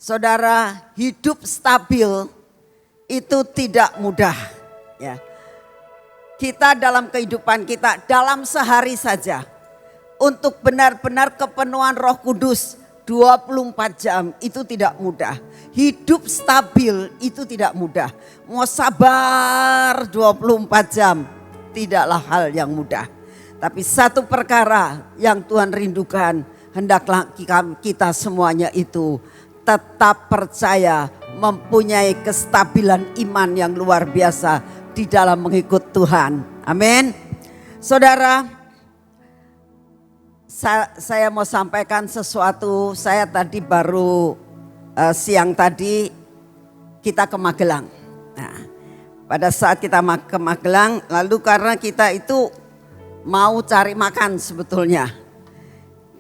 Saudara, hidup stabil itu tidak mudah. Ya. Kita dalam kehidupan kita, dalam sehari saja, untuk benar-benar kepenuhan Roh Kudus 24 jam itu tidak mudah. Hidup stabil itu tidak mudah. Mau sabar 24 jam tidaklah hal yang mudah. Tapi satu perkara yang Tuhan rindukan, hendaklah kita semuanya itu tetap percaya, mempunyai kestabilan iman yang luar biasa di dalam mengikut Tuhan. Amin. Saudara, saya mau sampaikan sesuatu. Saya tadi baru siang tadi kita ke Magelang. Nah, pada saat kita ke Magelang, lalu karena kita itu mau cari makan sebetulnya.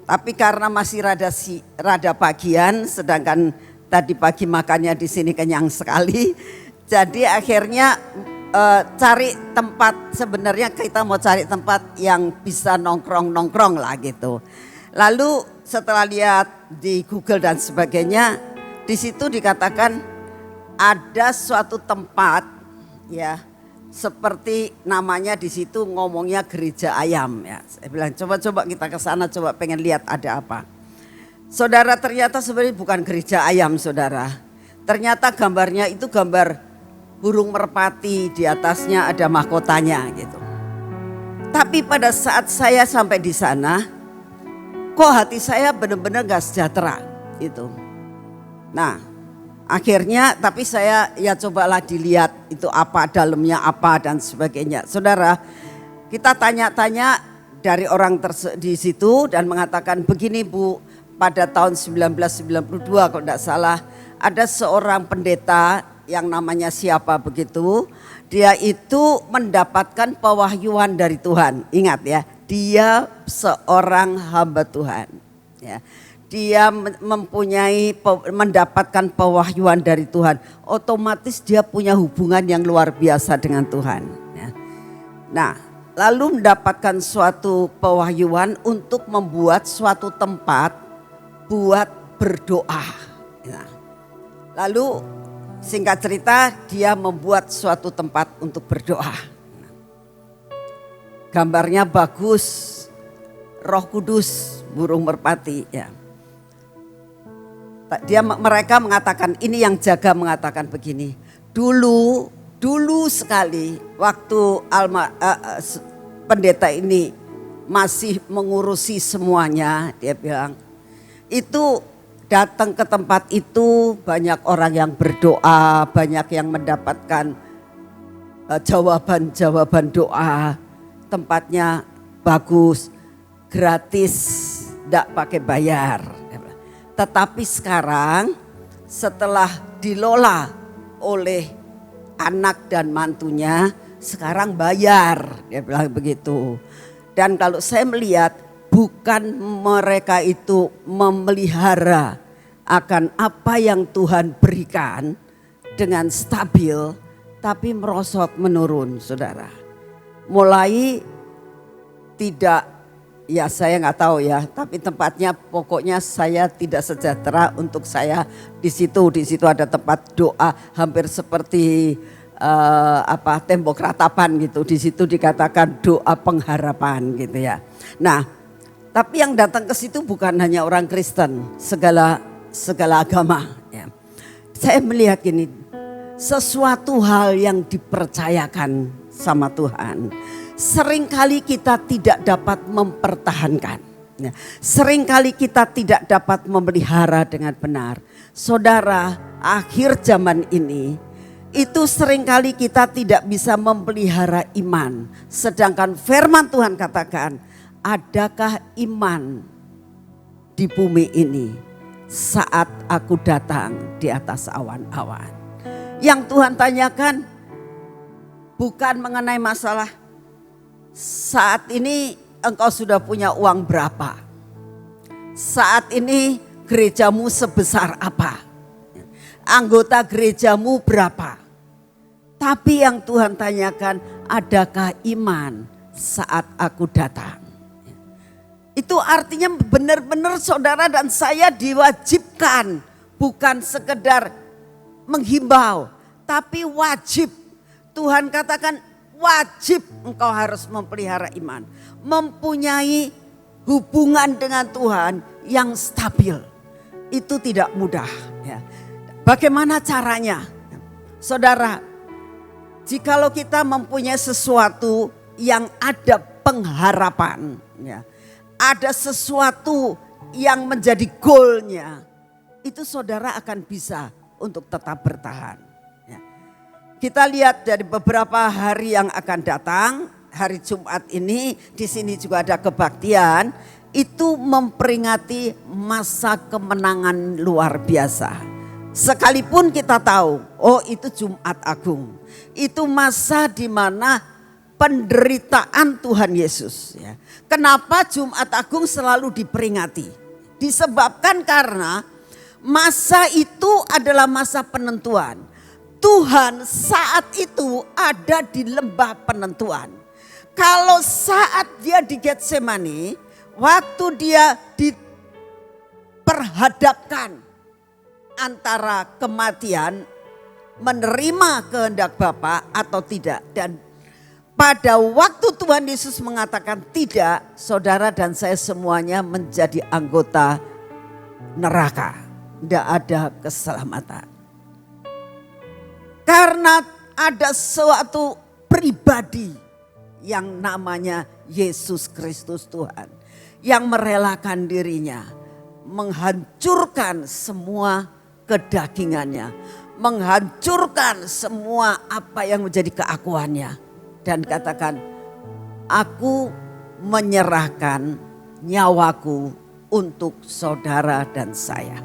Tapi karena masih rada pagian, sedangkan tadi pagi makannya di sini kenyang sekali. Jadi akhirnya cari tempat, sebenarnya kita mau cari tempat yang bisa nongkrong lah gitu. Lalu setelah lihat di Google dan sebagainya, di situ dikatakan ada suatu tempat ya, seperti namanya di situ ngomongnya gereja ayam ya. Saya bilang coba kita ke sana, coba pengen lihat ada apa. Saudara, ternyata sebenarnya bukan gereja ayam, saudara. Ternyata gambarnya itu gambar burung merpati, di atasnya ada mahkotanya gitu. Tapi pada saat saya sampai di sana, kok hati saya benar-benar gak sejahtera gitu. Nah, akhirnya tapi saya ya cobalah dilihat itu apa, dalamnya apa dan sebagainya. Saudara, kita tanya-tanya dari orang di situ dan mengatakan begini Bu, pada tahun 1992 kalau tidak salah ada seorang pendeta yang namanya siapa begitu. Dia itu mendapatkan pewahyuan dari Tuhan. Ingat ya, dia seorang hamba Tuhan ya. Dia mendapatkan pewahyuan dari Tuhan, otomatis dia punya hubungan yang luar biasa dengan Tuhan. Nah, lalu mendapatkan suatu pewahyuan untuk membuat suatu tempat buat berdoa. Lalu singkat cerita dia membuat suatu tempat untuk berdoa. Gambarnya bagus, Roh Kudus, burung merpati ya. Mereka mengatakan, ini yang jaga mengatakan begini, dulu sekali waktu pendeta ini masih mengurusi semuanya, dia bilang itu datang ke tempat itu banyak orang yang berdoa, banyak yang mendapatkan jawaban doa, tempatnya bagus, gratis, tidak pakai bayar. Tetapi sekarang setelah dilola oleh anak dan mantunya, sekarang bayar, dia bilang begitu. Dan kalau saya melihat bukan mereka itu memelihara akan apa yang Tuhan berikan dengan stabil, tapi merosot menurun, saudara. Mulai tidak, ya saya nggak tahu ya, tapi tempatnya pokoknya saya tidak sejahtera untuk saya di situ ada tempat doa hampir seperti tembok ratapan gitu. Di situ dikatakan doa pengharapan gitu ya. Nah, tapi yang datang ke situ bukan hanya orang Kristen, segala agama ya. Saya melihat gini, sesuatu hal yang dipercayakan sama Tuhan, seringkali kita tidak dapat mempertahankan. Seringkali kita tidak dapat memelihara dengan benar. Saudara, akhir zaman ini itu seringkali kita tidak bisa memelihara iman. Sedangkan firman Tuhan katakan, adakah iman di bumi ini saat aku datang di atas awan-awan? Yang Tuhan tanyakan bukan mengenai masalah saat ini engkau sudah punya uang berapa? Saat ini gerejamu sebesar apa? Anggota gerejamu berapa? Tapi yang Tuhan tanyakan, adakah iman saat aku datang? Itu artinya benar-benar saudara dan saya diwajibkan bukan sekedar menghimbau, tapi wajib. Tuhan katakan wajib engkau harus memelihara iman. Mempunyai hubungan dengan Tuhan yang stabil. Itu tidak mudah. Ya. Bagaimana caranya? Saudara, jikalau kita mempunyai sesuatu yang ada pengharapan, ya, ada sesuatu yang menjadi goalnya, itu saudara akan bisa untuk tetap bertahan. Ya. Kita lihat dari beberapa hari yang akan datang, hari Jumat ini di sini juga ada kebaktian, itu memperingati masa kemenangan luar biasa. Sekalipun kita tahu, oh itu Jumat Agung, itu masa di mana penderitaan Tuhan Yesus. Ya. Kenapa Jumat Agung selalu diperingati? Disebabkan karena masa itu adalah masa penentuan. Tuhan saat itu ada di lembah penentuan. Kalau saat dia di Getsemani, waktu dia diperhadapkan antara kematian, menerima kehendak Bapa atau tidak. Dan pada waktu Tuhan Yesus mengatakan tidak, saudara dan saya semuanya menjadi anggota neraka. Tidak ada keselamatan. Karena ada suatu pribadi yang namanya Yesus Kristus Tuhan. Yang merelakan dirinya, menghancurkan semua kedagingannya, menghancurkan semua apa yang menjadi keakuannya, dan katakan, aku menyerahkan nyawaku untuk saudara dan saya.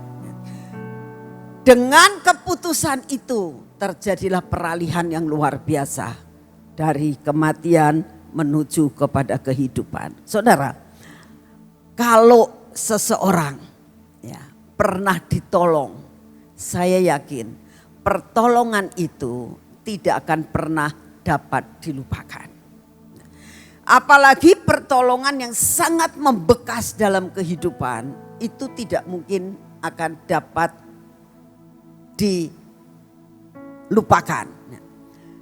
Dengan keputusan itu terjadilah peralihan yang luar biasa dari kematian menuju kepada kehidupan. Saudara, kalau seseorang ya pernah ditolong, saya yakin pertolongan itu tidak akan pernah dapat dilupakan. Apalagi pertolongan yang sangat membekas dalam kehidupan itu tidak mungkin akan dapat dilupakan.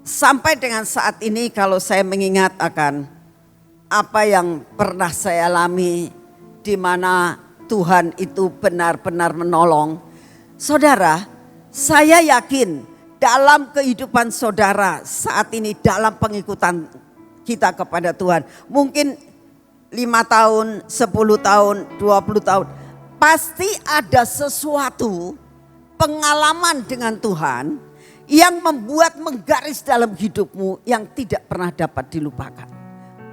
Sampai dengan saat ini kalau saya mengingat akan apa yang pernah saya alami, di mana Tuhan itu benar-benar menolong. Saudara, saya yakin dalam kehidupan saudara saat ini, dalam pengikutan kita kepada Tuhan, mungkin 5 tahun, 10 tahun, 20 tahun, pasti ada sesuatu pengalaman dengan Tuhan yang membuat menggaris dalam hidupmu yang tidak pernah dapat dilupakan.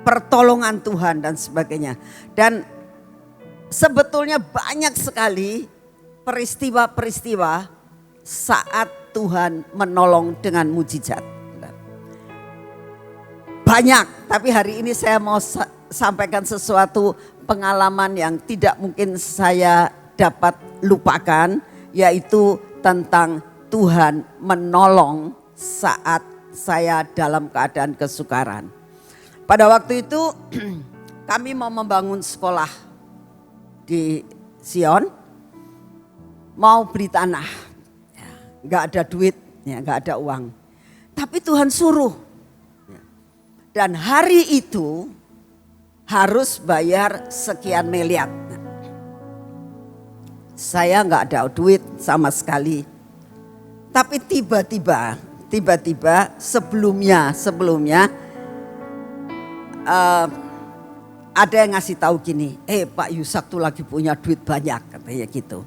Pertolongan Tuhan dan sebagainya. Dan sebetulnya banyak sekali peristiwa-peristiwa saat Tuhan menolong dengan mujizat. Banyak, tapi hari ini saya mau sampaikan sesuatu pengalaman yang tidak mungkin saya dapat lupakan, yaitu tentang Tuhan menolong saat saya dalam keadaan kesukaran. Pada waktu itu kami mau membangun sekolah di Sion, mau beli tanah, nggak ada duit, nggak ada uang. Tapi Tuhan suruh, dan hari itu harus bayar sekian miliar. Saya nggak ada duit sama sekali. Tapi tiba-tiba sebelumnya ada yang ngasih tahu gini, Pak Yusak tuh lagi punya duit banyak, katanya gitu.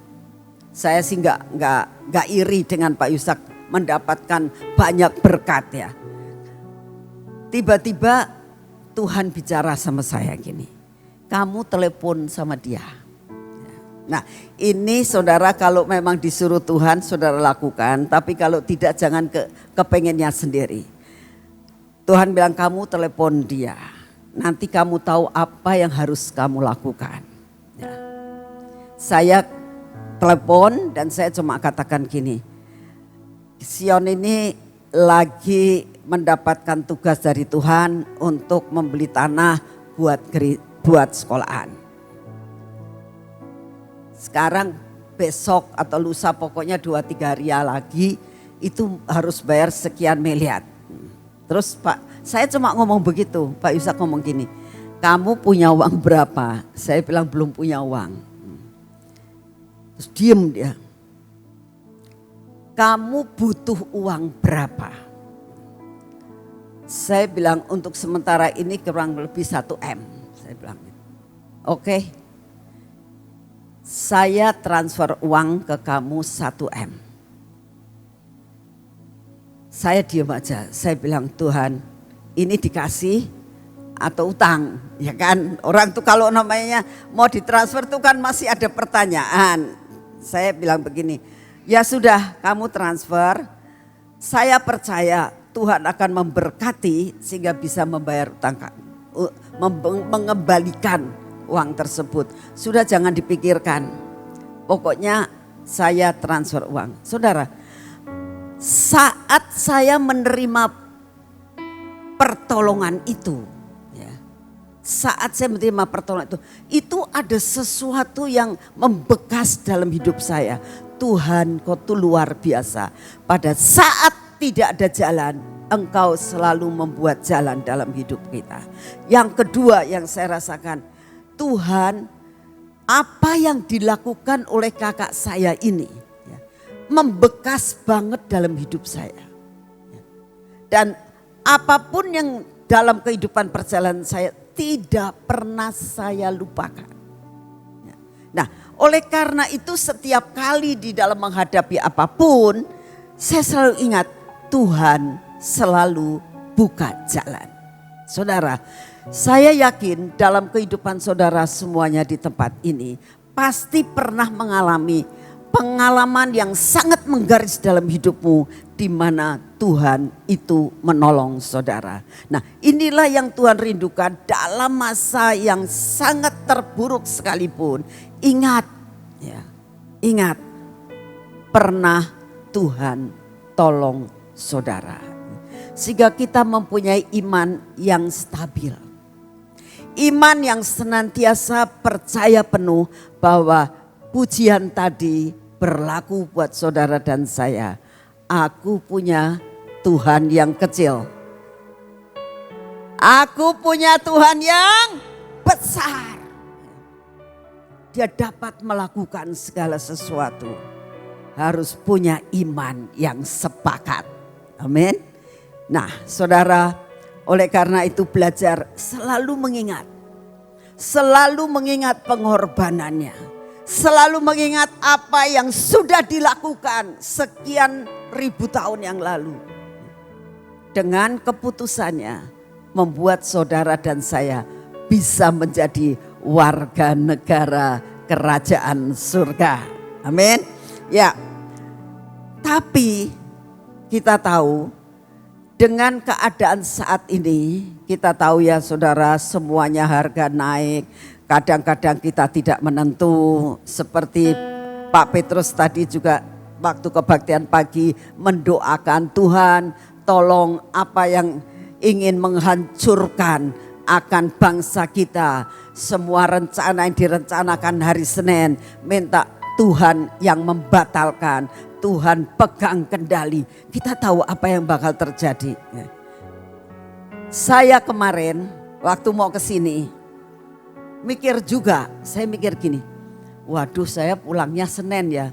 Saya sih nggak iri dengan Pak Yusak mendapatkan banyak berkat ya. Tiba-tiba Tuhan bicara sama saya gini, kamu telepon sama dia. Nah ini saudara, kalau memang disuruh Tuhan saudara lakukan, tapi kalau tidak jangan kepengennya sendiri. Tuhan bilang kamu telepon dia, nanti kamu tahu apa yang harus kamu lakukan. Ya. Saya telepon dan saya cuma katakan gini, Sion ini lagi mendapatkan tugas dari Tuhan untuk membeli tanah buat sekolahan. Sekarang besok atau lusa pokoknya 2-3 hari lagi itu harus bayar sekian miliar. Terus Pak, saya cuma ngomong begitu, Pak Yusak ngomong gini, kamu punya uang berapa? Saya bilang belum punya uang. Terus diem dia. Kamu butuh uang berapa? Saya bilang untuk sementara ini kurang lebih 1 M. Saya bilang, oke. Saya transfer uang ke kamu 1 M. Saya diam aja, saya bilang Tuhan ini dikasih atau utang, ya kan? Orang tuh kalau namanya mau ditransfer tuh kan masih ada pertanyaan. Saya bilang begini, ya sudah kamu transfer, saya percaya Tuhan akan memberkati sehingga bisa membayar utang, mengembalikan uang tersebut. Sudah jangan dipikirkan, pokoknya saya transfer uang. Saudara, saat saya menerima pertolongan itu, saat saya menerima pertolongan itu ada sesuatu yang membekas dalam hidup saya. Tuhan kau tuh luar biasa. Pada saat tidak ada jalan, Engkau selalu membuat jalan dalam hidup kita. Yang kedua yang saya rasakan, Tuhan apa yang dilakukan oleh kakak saya ini membekas banget dalam hidup saya. Dan apapun yang dalam kehidupan perjalanan saya tidak pernah saya lupakan. Nah, oleh karena itu setiap kali di dalam menghadapi apapun, saya selalu ingat Tuhan selalu buka jalan. Saudara, saya yakin dalam kehidupan saudara semuanya di tempat ini pasti pernah mengalami pengalaman yang sangat menggaris dalam hidupmu di mana Tuhan itu menolong saudara. Nah, inilah yang Tuhan rindukan dalam masa yang sangat terburuk sekalipun. Ingat, ya, ingat pernah Tuhan tolong saudara. Sehingga kita mempunyai iman yang stabil. Iman yang senantiasa percaya penuh bahwa pujian tadi berlaku buat saudara dan saya. Aku punya Tuhan yang kecil. Aku punya Tuhan yang besar. Dia dapat melakukan segala sesuatu. Harus punya iman yang sepakat. Amin. Nah, saudara, oleh karena itu belajar selalu mengingat. Selalu mengingat pengorbanannya. Selalu mengingat apa yang sudah dilakukan sekian ribu tahun yang lalu. Dengan keputusannya membuat saudara dan saya bisa menjadi warga negara kerajaan surga. Amin. Ya. Tapi kita tahu dengan keadaan saat ini, kita tahu ya saudara, semuanya harga naik. Kadang-kadang kita tidak menentu, seperti Pak Petrus tadi juga waktu kebaktian pagi mendoakan Tuhan tolong apa yang ingin menghancurkan akan bangsa kita. Semua rencana yang direncanakan hari Senin minta Tuhan yang membatalkan, Tuhan pegang kendali. Kita tahu apa yang bakal terjadi. Saya kemarin waktu mau ke sini mikir juga, saya mikir gini, waduh saya pulangnya Senin ya.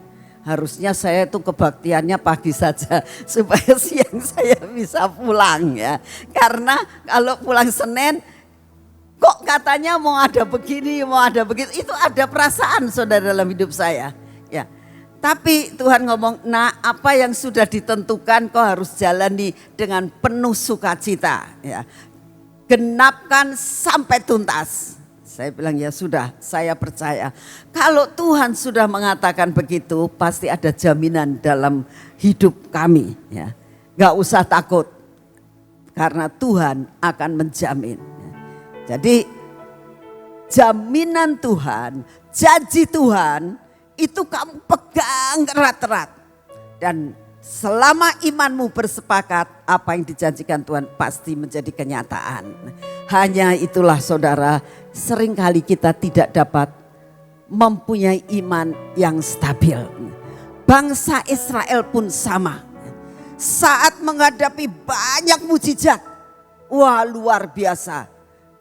Harusnya saya itu kebaktiannya pagi saja supaya siang saya bisa pulang ya. Karena kalau pulang Senin kok katanya mau ada begini, mau ada begitu. Itu ada perasaan saudara dalam hidup saya ya. Tapi Tuhan ngomong, nah apa yang sudah ditentukan kau harus jalani dengan penuh sukacita ya. Genapkan sampai tuntas. Saya bilang ya sudah, saya percaya. Kalau Tuhan sudah mengatakan begitu, pasti ada jaminan dalam hidup kami. Ya, gak usah takut, karena Tuhan akan menjamin. Jadi jaminan Tuhan, janji Tuhan itu kamu pegang erat-erat. Dan selama imanmu bersepakat, apa yang dijanjikan Tuhan pasti menjadi kenyataan. Hanya itulah saudara, seringkali kita tidak dapat mempunyai iman yang stabil. Bangsa Israel pun sama. Saat menghadapi banyak mujizat, wah luar biasa.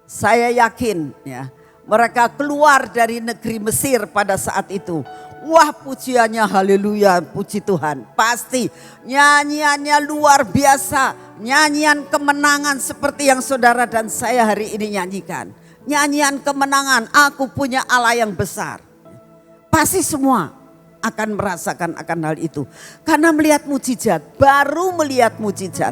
Saya yakin ya, mereka keluar dari negeri Mesir pada saat itu. Wah pujiannya haleluya, puji Tuhan. Pasti nyanyiannya luar biasa. Nyanyian kemenangan seperti yang saudara dan saya hari ini nyanyikan. Nyanyian kemenangan, aku punya Allah yang besar. Pasti semua akan merasakan akan hal itu. Karena melihat mujizat, baru melihat mujizat.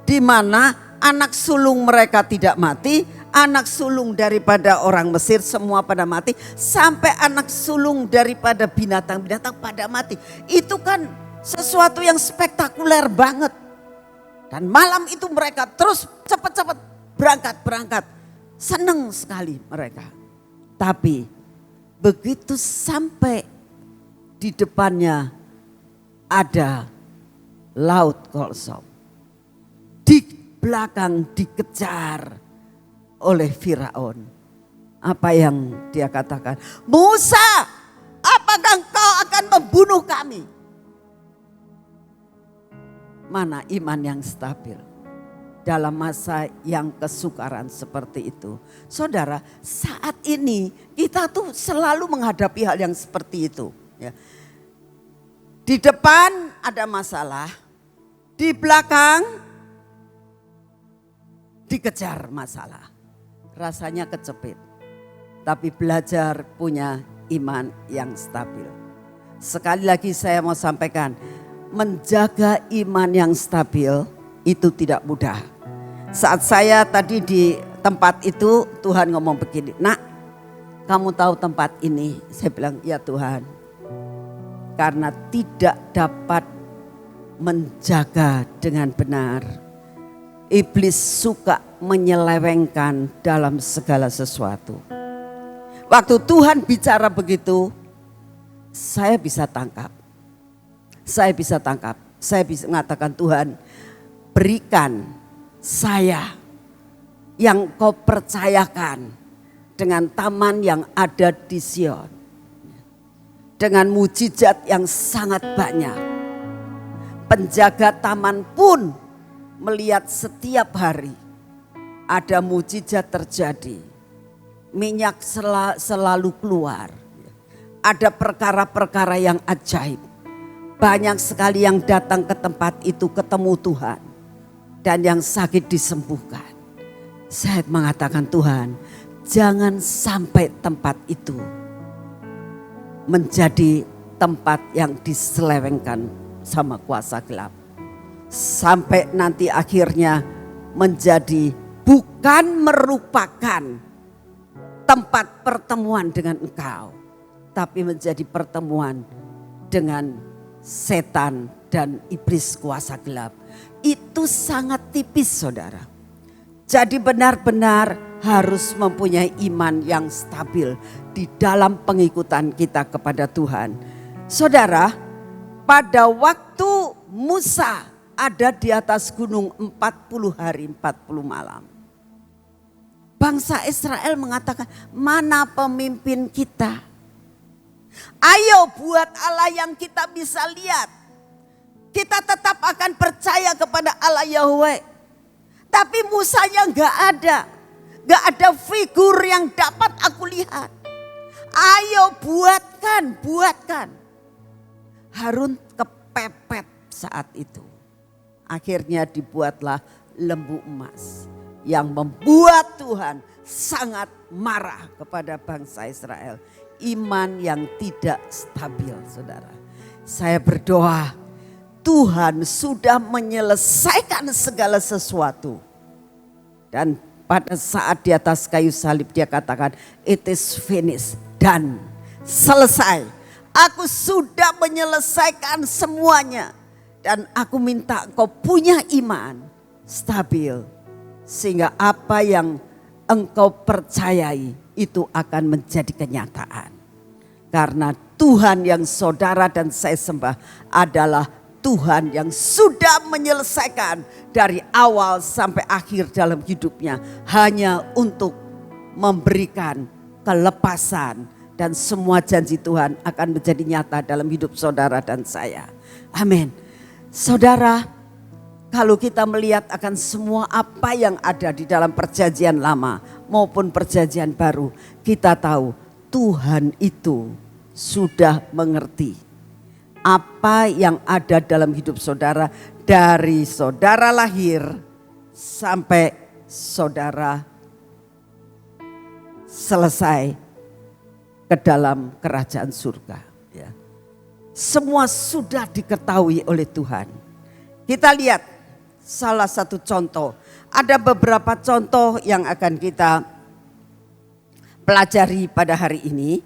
Di mana anak sulung mereka tidak mati, anak sulung daripada orang Mesir semua pada mati, sampai anak sulung daripada binatang-binatang pada mati. Itu kan sesuatu yang spektakuler banget. Dan malam itu mereka terus cepat-cepat berangkat. Senang sekali mereka. Tapi begitu sampai di depannya ada laut Golgota. Di belakang dikejar oleh Firaun. Apa yang dia katakan? Musa, apakah engkau akan membunuh kami? Mana iman yang stabil dalam masa yang kesukaran seperti itu. Saudara, saat ini kita tuh selalu menghadapi hal yang seperti itu. Ya. Di depan ada masalah, di belakang dikejar masalah. Rasanya kecepit, tapi belajar punya iman yang stabil. Sekali lagi saya mau sampaikan, menjaga iman yang stabil itu tidak mudah. Saat saya tadi di tempat itu, Tuhan ngomong begini, nak kamu tahu tempat ini? Saya bilang, ya Tuhan. Karena tidak dapat menjaga dengan benar. Iblis suka menyelewengkan dalam segala sesuatu. Waktu Tuhan bicara begitu, saya bisa tangkap. Saya bisa mengatakan, Tuhan berikan saya yang kau percayakan dengan taman yang ada di Sion. Dengan mujizat yang sangat banyak. Penjaga taman pun melihat setiap hari ada mujizat terjadi. Minyak selalu keluar. Ada perkara-perkara yang ajaib. Banyak sekali yang datang ke tempat itu ketemu Tuhan. Dan yang sakit disembuhkan. Saya mengatakan, Tuhan, jangan sampai tempat itu menjadi tempat yang diselewengkan sama kuasa gelap. Sampai nanti akhirnya menjadi bukan merupakan tempat pertemuan dengan Engkau. Tapi menjadi pertemuan dengan setan dan iblis kuasa gelap. Itu sangat tipis saudara. Jadi benar-benar harus mempunyai iman yang stabil di dalam pengikutan kita kepada Tuhan. Saudara, pada waktu Musa ada di atas gunung 40 hari 40 malam. Bangsa Israel mengatakan, mana pemimpin kita? Ayo buat Allah yang kita bisa lihat. Kita tetap akan percaya kepada Allah Yahweh. Tapi Musanya gak ada. Gak ada figur yang dapat aku lihat. Ayo buatkan. Harun kepepet saat itu. Akhirnya dibuatlah lembu emas. Yang membuat Tuhan sangat marah kepada bangsa Israel. Iman yang tidak stabil saudara. Saya berdoa. Tuhan sudah menyelesaikan segala sesuatu. Dan pada saat di atas kayu salib dia katakan, it is finished, dan selesai. Aku sudah menyelesaikan semuanya. Dan aku minta kau punya iman stabil. Sehingga apa yang engkau percayai itu akan menjadi kenyataan. Karena Tuhan yang saudara dan saya sembah adalah Tuhan yang sudah menyelesaikan dari awal sampai akhir dalam hidupnya. Hanya untuk memberikan kelepasan dan semua janji Tuhan akan menjadi nyata dalam hidup saudara dan saya. Amin. Saudara, kalau kita melihat akan semua apa yang ada di dalam perjanjian lama maupun perjanjian baru, kita tahu Tuhan itu sudah mengerti apa yang ada dalam hidup saudara dari saudara lahir sampai saudara selesai ke dalam kerajaan surga. Ya. Semua sudah diketahui oleh Tuhan. Kita lihat salah satu contoh. Ada beberapa contoh yang akan kita pelajari pada hari ini.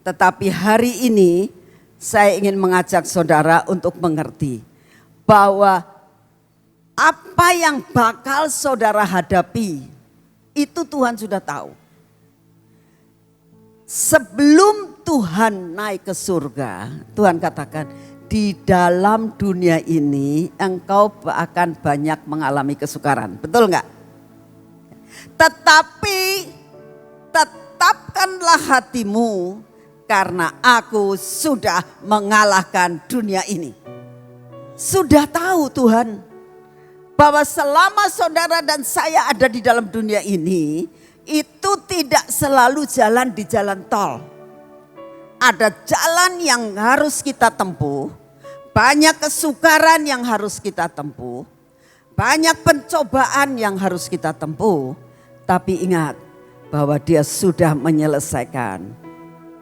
Tetapi hari ini saya ingin mengajak saudara untuk mengerti bahwa apa yang bakal saudara hadapi itu Tuhan sudah tahu. Sebelum Tuhan naik ke surga, Tuhan katakan di dalam dunia ini engkau akan banyak mengalami kesukaran. Betul enggak? Tetapi tetapkanlah hatimu karena aku sudah mengalahkan dunia ini. Sudah tahu Tuhan bahwa selama saudara dan saya ada di dalam dunia ini, itu tidak selalu jalan di jalan tol. Ada jalan yang harus kita tempuh, banyak kesukaran yang harus kita tempuh, banyak pencobaan yang harus kita tempuh. Tapi ingat bahwa Dia sudah menyelesaikan.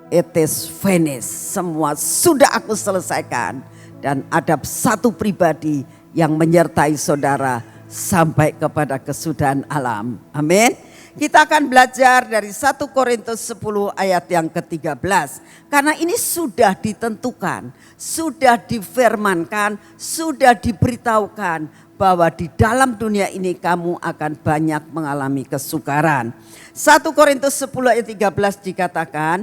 It is finished. Semua sudah aku selesaikan. Dan ada satu pribadi yang menyertai saudara sampai kepada kesudahan alam. Amin. Kita akan belajar dari 1 Korintus 10 ayat yang ke-13. Karena ini sudah ditentukan, sudah difirmankan, sudah diberitahukan bahwa di dalam dunia ini kamu akan banyak mengalami kesukaran. 1 Korintus 10 ayat 13 dikatakan,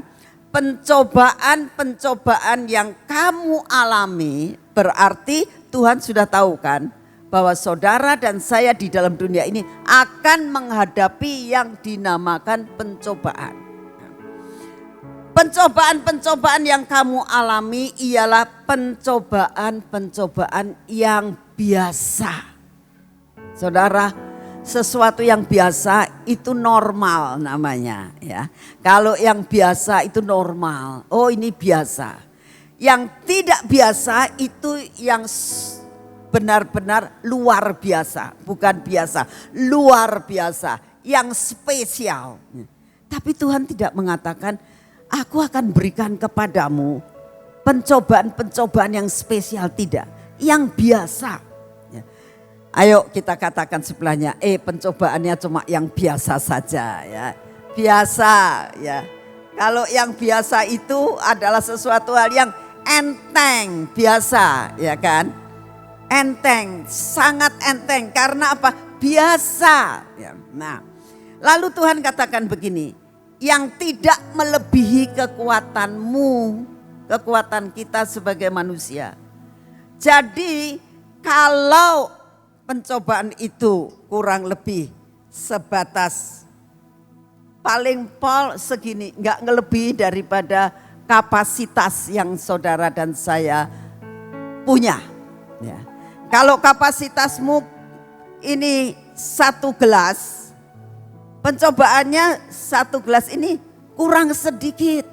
pencobaan-pencobaan yang kamu alami berarti Tuhan sudah tahu kan bahwa saudara dan saya di dalam dunia ini akan menghadapi yang dinamakan pencobaan. Pencobaan-pencobaan yang kamu alami ialah pencobaan-pencobaan yang biasa. Saudara, sesuatu yang biasa itu normal namanya ya. Kalau yang biasa itu normal, oh ini biasa. Yang tidak biasa itu yang benar-benar luar biasa, bukan biasa, luar biasa, yang spesial. Tapi Tuhan tidak mengatakan, aku akan berikan kepadamu pencobaan-pencobaan yang spesial, tidak, yang biasa. Ayo kita katakan sebelahnya, pencobaannya cuma yang biasa saja ya. Biasa ya. Kalau yang biasa itu adalah sesuatu hal yang enteng, biasa ya kan. Enteng, sangat enteng karena apa? Biasa ya. Nah, lalu Tuhan katakan begini, yang tidak melebihi kekuatanmu, kekuatan kita sebagai manusia. Jadi kalau pencobaan itu kurang lebih sebatas paling pol segini, enggak ngelebihi daripada kapasitas yang saudara dan saya punya. Ya. Kalau kapasitasmu ini 1 gelas, pencobaannya 1 gelas ini kurang sedikit,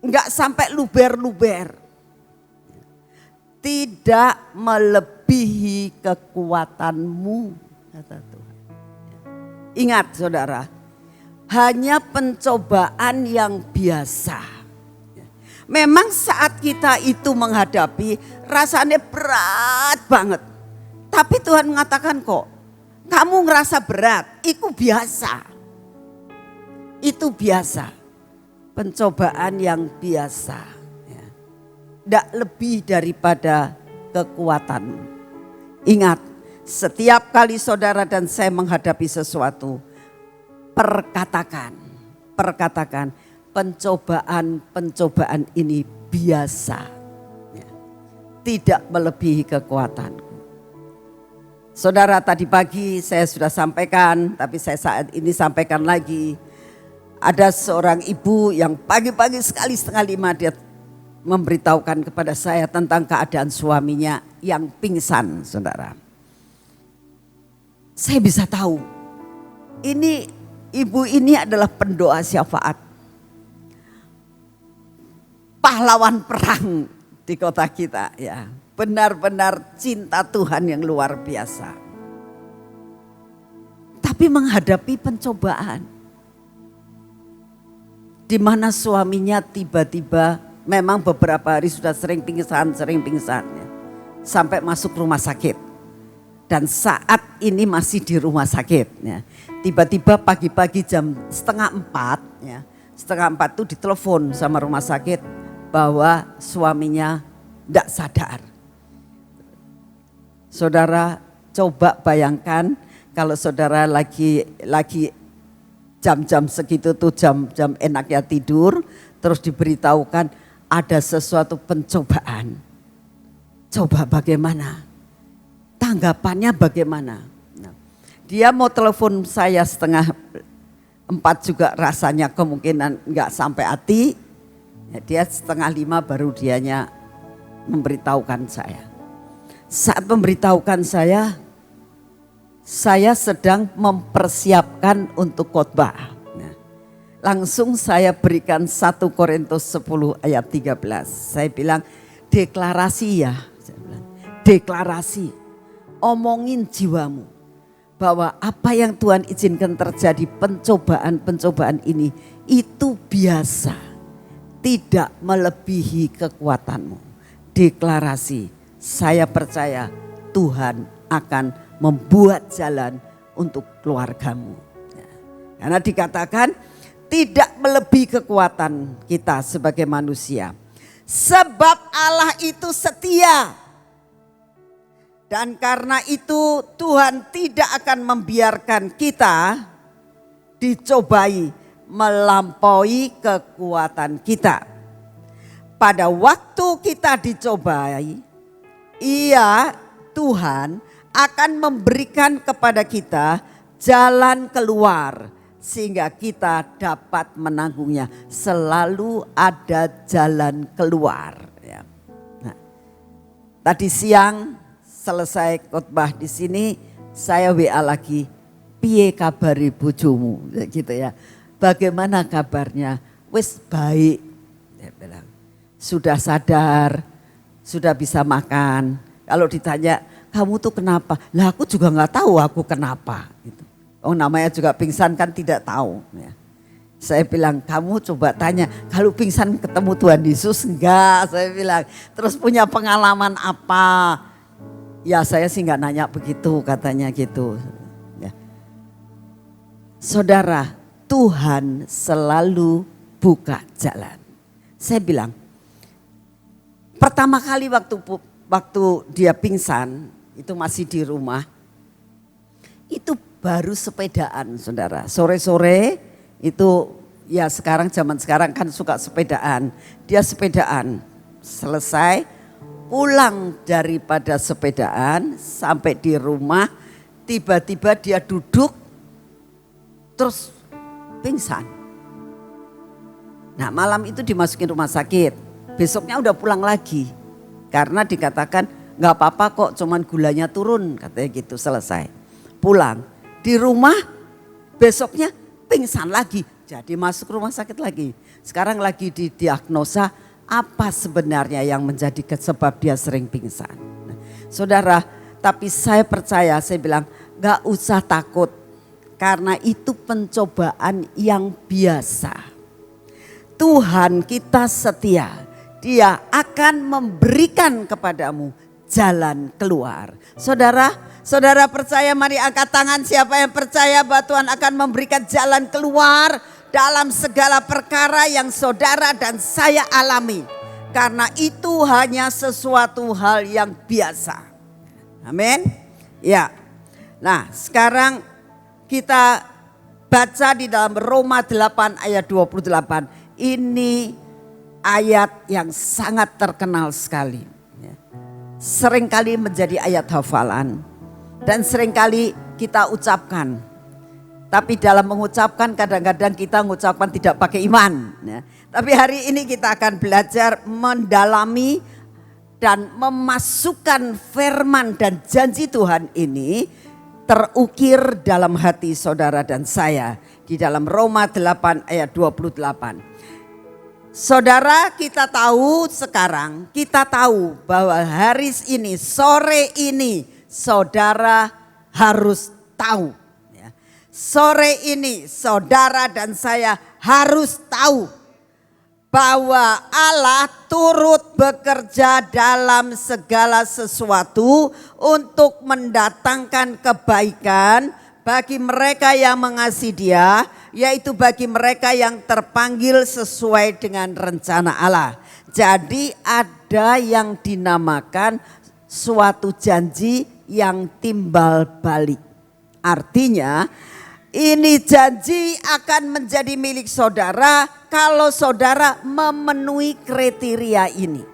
enggak sampai luber-luber. Tidak melebihi kekuatanmu, kata Tuhan. Ingat saudara, hanya pencobaan yang biasa. Memang saat kita itu menghadapi rasanya berat banget. Tapi Tuhan mengatakan kok, kamu ngerasa berat, itu biasa. Itu biasa, pencobaan yang biasa. Tidak lebih daripada kekuatanmu. Ingat, setiap kali saudara dan saya menghadapi sesuatu, perkatakan pencobaan ini biasa. Tidak melebihi kekuatanku. Saudara, tadi pagi saya sudah sampaikan, tapi saya saat ini sampaikan lagi. Ada seorang ibu yang pagi-pagi sekali 4:30 dia memberitahukan kepada saya tentang keadaan suaminya yang pingsan, saudara. Saya bisa tahu, ini ibu ini adalah pendoa syafaat. Pahlawan perang di kota kita, ya. Benar-benar cinta Tuhan yang luar biasa. Tapi menghadapi pencobaan, di mana suaminya tiba-tiba memang beberapa hari sudah sering pingsan ya, sampai masuk rumah sakit. Dan saat ini masih di rumah sakit. Ya. Tiba-tiba pagi-pagi jam 3:30, ya, 3:30 itu ditelepon sama rumah sakit bahwa suaminya tidak sadar. Saudara coba bayangkan kalau saudara lagi jam-jam segitu tuh jam-jam enaknya tidur, terus diberitahukan ada sesuatu pencobaan. Coba bagaimana? Tanggapannya bagaimana? Nah, dia mau telepon saya 3:30 juga rasanya kemungkinan nggak sampai hati. Ya, dia 4:30 baru dianya memberitahukan saya. Saat memberitahukan saya sedang mempersiapkan untuk khotbah. Nah, langsung saya berikan 1 Korintus 10 ayat 13. Saya bilang deklarasi ya. Saya bilang, deklarasi. Omongin jiwamu bahwa apa yang Tuhan izinkan terjadi, pencobaan-pencobaan ini itu biasa, tidak melebihi kekuatanmu. Deklarasi, saya percaya Tuhan akan membuat jalan untuk keluargamu. Karena dikatakan tidak melebihi kekuatan kita sebagai manusia. Sebab Allah itu setia. Dan karena itu Tuhan tidak akan membiarkan kita dicobai melampaui kekuatan kita. Pada waktu kita dicobai, Tuhan akan memberikan kepada kita jalan keluar sehingga kita dapat menanggungnya. Selalu ada jalan keluar. Ya. Nah, tadi siang selesai khotbah di sini, saya WA lagi, piye kabari bojomu, gitu ya. Bagaimana kabarnya? Wis baik, dia bilang. Sudah sadar, sudah bisa makan. Kalau ditanya, kamu tuh kenapa? Lah aku juga nggak tahu aku kenapa. Gitu. Oh namanya juga pingsan kan tidak tahu. Ya. Saya bilang, kamu coba tanya, kalau pingsan ketemu Tuhan Yesus enggak? Saya bilang, terus punya pengalaman apa? Ya saya sih nggak nanya begitu, katanya gitu. Ya. Saudara, Tuhan selalu buka jalan. Saya bilang, pertama kali waktu dia pingsan, itu masih di rumah, itu baru sepedaan, saudara. Sore-sore itu ya sekarang zaman sekarang kan suka sepedaan. Dia sepedaan, selesai. Pulang daripada sepedaan sampai di rumah, tiba-tiba dia duduk terus pingsan. Nah malam itu dimasukin rumah sakit, besoknya udah pulang lagi. Karena dikatakan gak apa-apa kok, cuman gulanya turun, katanya gitu, selesai. Pulang, di rumah besoknya pingsan lagi, jadi masuk rumah sakit lagi. Sekarang lagi didiagnosa apa sebenarnya yang menjadi sebab dia sering pingsan. Nah, saudara, tapi saya percaya, saya bilang gak usah takut. Karena itu pencobaan yang biasa. Tuhan kita setia. Dia akan memberikan kepadamu jalan keluar. Saudara percaya, mari angkat tangan siapa yang percaya bahwa Tuhan akan memberikan jalan keluar dalam segala perkara yang saudara dan saya alami. Karena itu hanya sesuatu hal yang biasa. Amin. Ya. Nah, sekarang kita baca di dalam Roma 8 ayat 28. Ini ayat yang sangat terkenal sekali. Seringkali menjadi ayat hafalan dan seringkali kita ucapkan. Tapi dalam mengucapkan kadang-kadang kita mengucapkan tidak pakai iman. Ya. Tapi hari ini kita akan belajar mendalami dan memasukkan firman dan janji Tuhan ini terukir dalam hati saudara dan saya. Di dalam Roma 8 ayat 28. Saudara, kita tahu sekarang, kita tahu bahwa hari ini, sore ini, saudara harus tahu. Ya. Sore ini, saudara dan saya harus tahu bahwa Allah turut bekerja dalam segala sesuatu untuk mendatangkan kebaikan bagi mereka yang mengasihi Dia, yaitu bagi mereka yang terpanggil sesuai dengan rencana Allah. Jadi ada yang dinamakan suatu janji yang timbal balik. Artinya ini janji akan menjadi milik saudara kalau saudara memenuhi kriteria ini.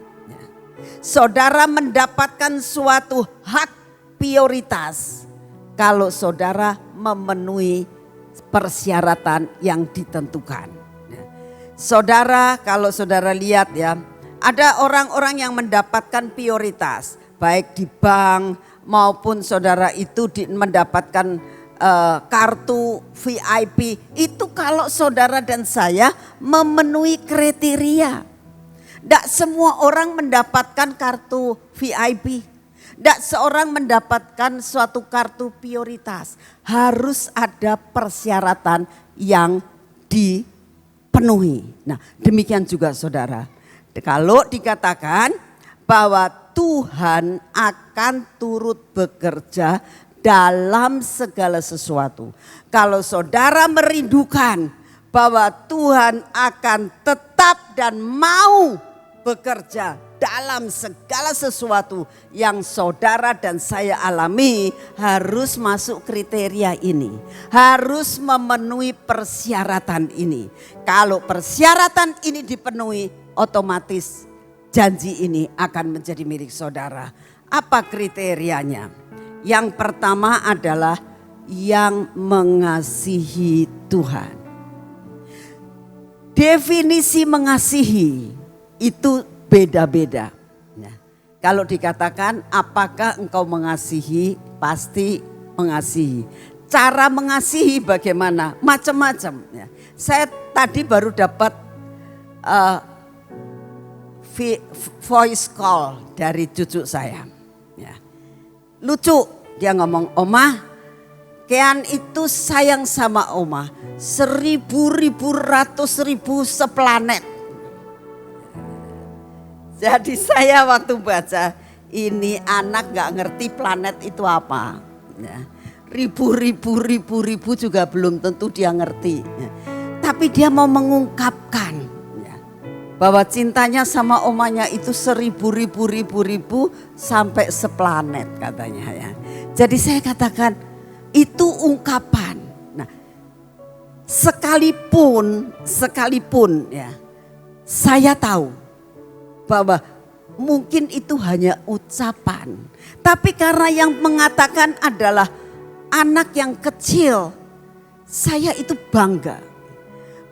Saudara mendapatkan suatu hak prioritas kalau saudara memenuhi persyaratan yang ditentukan. Saudara, kalau saudara lihat ya, ada orang-orang yang mendapatkan prioritas, baik di bank maupun saudara itu mendapatkan kartu VIP. Itu kalau saudara dan saya memenuhi kriteria. Tidak semua orang mendapatkan kartu VIP. Tidak seorang mendapatkan suatu kartu prioritas. Harus ada persyaratan yang dipenuhi. Nah, demikian juga saudara. Kalau dikatakan bahwa Tuhan akan turut bekerja dalam segala sesuatu. Kalau saudara merindukan bahwa Tuhan akan tetap dan mau bekerja dalam segala sesuatu yang saudara dan saya alami, harus masuk kriteria ini. Harus memenuhi persyaratan ini. Kalau persyaratan ini dipenuhi, otomatis janji ini akan menjadi milik saudara. Apa kriterianya? Yang pertama adalah yang mengasihi Tuhan. Definisi mengasihi itu beda-beda. Nah, kalau dikatakan apakah engkau mengasihi, pasti mengasihi. Cara mengasihi bagaimana? Macam-macam. Ya. Saya tadi baru dapat voice call dari cucu saya. Ya. Lucu, dia ngomong, "Oma, Kean itu sayang sama Oma 1000, ratus ribu seplanet." Jadi saya waktu baca, ini anak gak ngerti planet itu apa. Ya. Ribu juga belum tentu dia ngerti. Ya. Tapi dia mau mengungkapkan ya, bahwa cintanya sama omanya itu 1000 sampai seplanet katanya ya. Jadi saya katakan itu ungkapan. Nah, sekalipun ya, saya tahu bahwa mungkin itu hanya ucapan. Tapi karena yang mengatakan adalah anak yang kecil, saya itu bangga.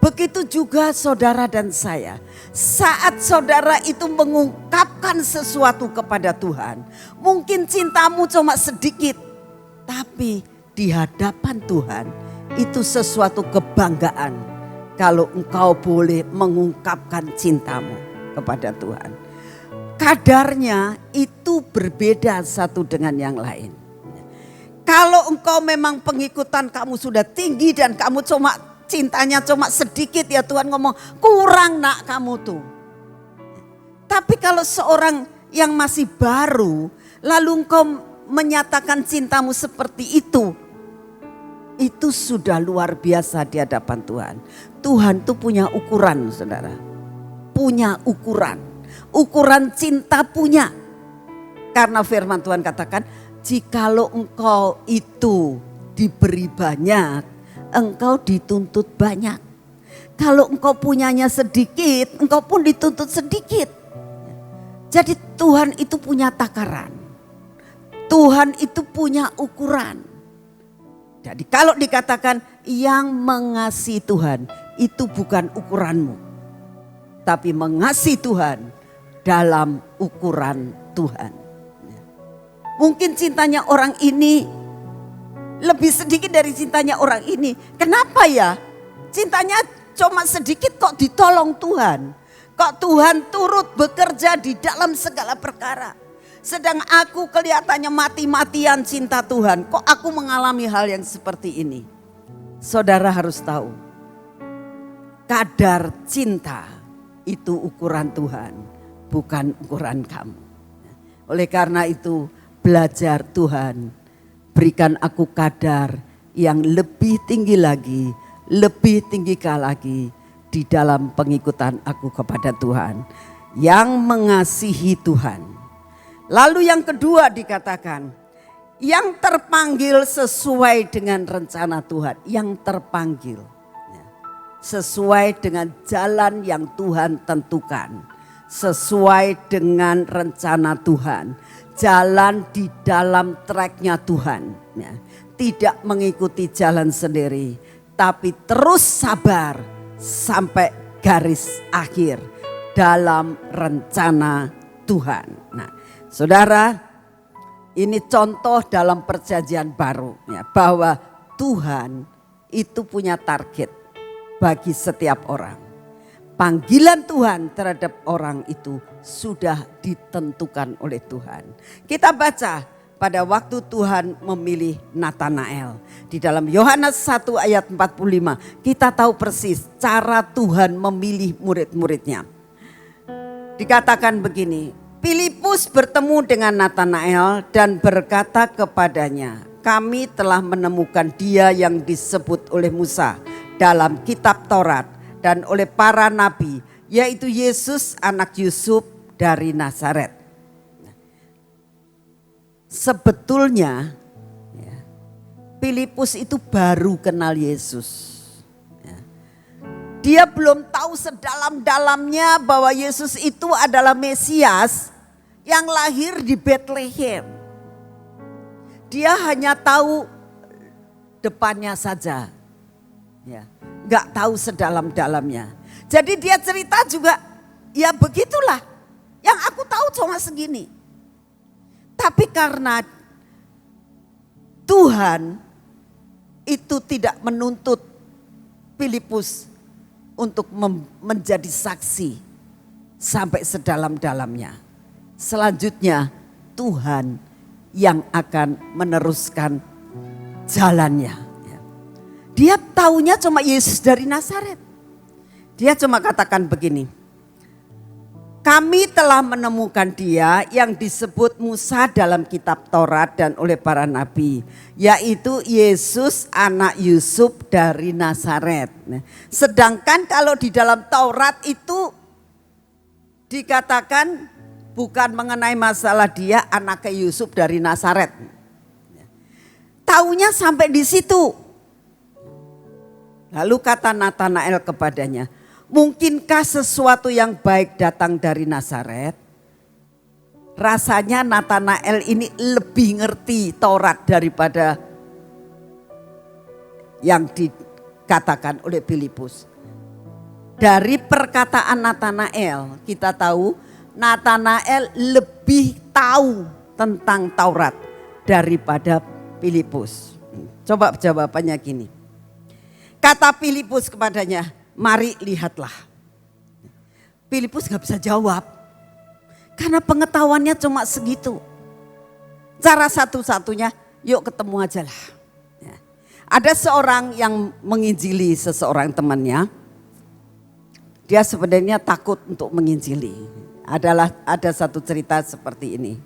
Begitu juga saudara dan saya. Saat saudara itu mengungkapkan sesuatu kepada Tuhan, mungkin cintamu cuma sedikit, tapi di hadapan Tuhan itu sesuatu kebanggaan kalau engkau boleh mengungkapkan cintamu kepada Tuhan. Kadarnya itu berbeda satu dengan yang lain. Kalau engkau memang pengikutan kamu sudah tinggi dan kamu cuma cintanya cuma sedikit, ya Tuhan ngomong kurang nak kamu tuh. Tapi kalau seorang yang masih baru lalu engkau menyatakan cintamu seperti itu sudah luar biasa di hadapan Tuhan. Tuhan tuh punya ukuran saudara. Punya ukuran. Ukuran cinta punya. Karena firman Tuhan katakan, jikalau engkau itu diberi banyak, engkau dituntut banyak. Kalau engkau punyanya sedikit, engkau pun dituntut sedikit. Jadi Tuhan itu punya takaran. Tuhan itu punya ukuran. Jadi kalau dikatakan yang mengasihi Tuhan itu bukan ukuranmu. Tapi mengasihi Tuhan dalam ukuran Tuhan. Mungkin cintanya orang ini lebih sedikit dari cintanya orang ini. Kenapa ya? Cintanya cuma sedikit kok ditolong Tuhan. Kok Tuhan turut bekerja di dalam segala perkara. Sedang aku kelihatannya mati-matian cinta Tuhan. Kok aku mengalami hal yang seperti ini? Saudara harus tahu. Kadar cinta itu ukuran Tuhan. Bukan ukuran kamu. Oleh karena itu belajar Tuhan. Berikan aku kadar yang lebih tinggi lagi. Lebih tinggi lagi di dalam pengikutan aku kepada Tuhan. Yang mengasihi Tuhan. Lalu yang kedua dikatakan, yang terpanggil sesuai dengan rencana Tuhan. Yang terpanggil. Sesuai dengan jalan yang Tuhan tentukan. Sesuai dengan rencana Tuhan. Jalan di dalam tracknya Tuhan. Tidak mengikuti jalan sendiri. Tapi terus sabar sampai garis akhir dalam rencana Tuhan. Nah, saudara, ini contoh dalam perjanjian baru ya, bahwa Tuhan itu punya target bagi setiap orang. Panggilan Tuhan terhadap orang itu sudah ditentukan oleh Tuhan. Kita baca pada waktu Tuhan memilih Natanael. Di dalam Yohanes 1 ayat 45 kita tahu persis cara Tuhan memilih murid-muridnya. Dikatakan begini, Filipus bertemu dengan Natanael dan berkata kepadanya, kami telah menemukan dia yang disebut oleh Musa dalam kitab Taurat dan oleh para nabi, yaitu Yesus anak Yusuf dari Nazaret. Sebetulnya Filipus itu baru kenal Yesus. Dia belum tahu sedalam-dalamnya bahwa Yesus itu adalah Mesias yang lahir di Bethlehem. Dia hanya tahu depannya saja. Gak tahu sedalam-dalamnya. Jadi dia cerita juga, ya begitulah. Yang aku tahu cuma segini. Tapi karena Tuhan itu tidak menuntut Filipus untuk menjadi saksi sampai sedalam-dalamnya. Selanjutnya Tuhan yang akan meneruskan jalannya. Dia taunya cuma Yesus dari Nazaret. Dia cuma katakan begini, kami telah menemukan dia yang disebut Musa dalam kitab Taurat dan oleh para nabi. Yaitu Yesus anak Yusuf dari Nazaret. Sedangkan kalau di dalam Taurat itu dikatakan bukan mengenai masalah dia anak Yusuf dari Nazaret. Taunya sampai di situ. Lalu kata Natanael kepadanya, mungkinkah sesuatu yang baik datang dari Nazaret? Rasanya Natanael ini lebih ngerti Taurat daripada yang dikatakan oleh Filipus. Dari perkataan Natanael kita tahu Natanael lebih tahu tentang Taurat daripada Filipus. Coba jawabannya gini. Kata Filipus kepadanya, mari lihatlah. Filipus gak bisa jawab. Karena pengetahuannya cuma segitu. Cara satu-satunya, yuk ketemu aja lah. Ada seorang yang menginjili seseorang temannya. Dia sebenarnya takut untuk menginjili. Ada satu cerita seperti ini.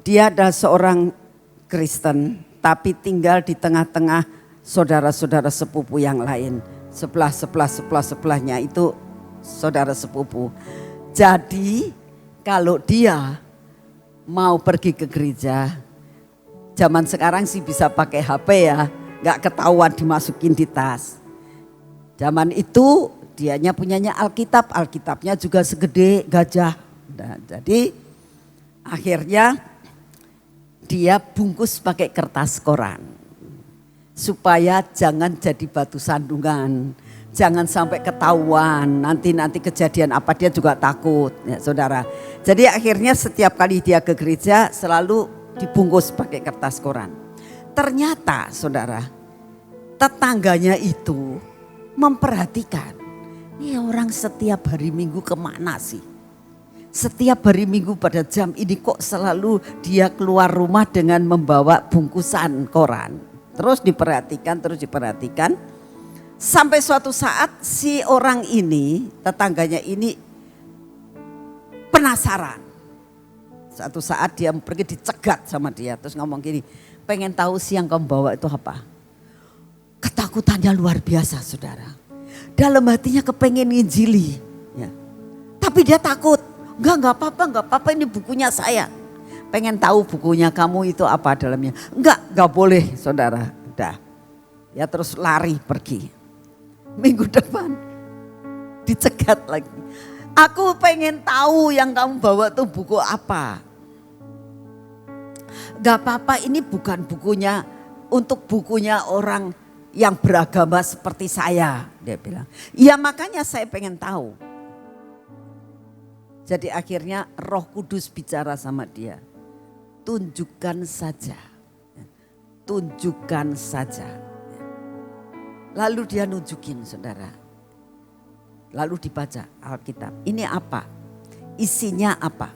Dia adalah seorang Kristen, tapi tinggal di tengah-tengah saudara-saudara sepupu yang lain. Sebelahnya itu saudara sepupu. Jadi kalau dia mau pergi ke gereja, zaman sekarang sih bisa pakai HP ya, gak ketahuan dimasukin di tas. Zaman itu dianya punyanya Alkitab, Alkitabnya juga segede gajah. Nah, jadi akhirnya dia bungkus pakai kertas koran. supaya jangan jadi batu sandungan. Jangan sampai ketahuan, nanti kejadian apa dia juga takut, ya saudara. Jadi akhirnya setiap kali dia ke gereja selalu dibungkus pakai kertas koran. Ternyata saudara, tetangganya itu memperhatikan, ini orang setiap hari Minggu kemana sih? Setiap hari Minggu pada jam ini kok selalu dia keluar rumah dengan membawa bungkusan koran. Terus diperhatikan. Sampai suatu saat si orang ini, tetangganya ini penasaran. Suatu saat dia pergi dicegat sama dia, terus ngomong gini, pengen tahu sih yang kamu bawa itu apa? Ketakutannya luar biasa saudara. Dalam hatinya kepengen nginjili. Ya. Tapi dia takut, enggak apa-apa ini bukunya saya. Pengen tahu bukunya kamu itu apa dalamnya. Enggak boleh saudara. Udah. Ya terus lari pergi. Minggu depan dicegat lagi. Aku pengen tahu yang kamu bawa tuh buku apa. Gak apa-apa ini bukan bukunya untuk bukunya orang yang beragama seperti saya. Dia bilang. Ya makanya saya pengen tahu. Jadi akhirnya Roh Kudus bicara sama dia. Tunjukkan saja. Tunjukkan saja. Lalu dia nunjukin saudara. Lalu dibaca Alkitab. Ini apa? Isinya apa?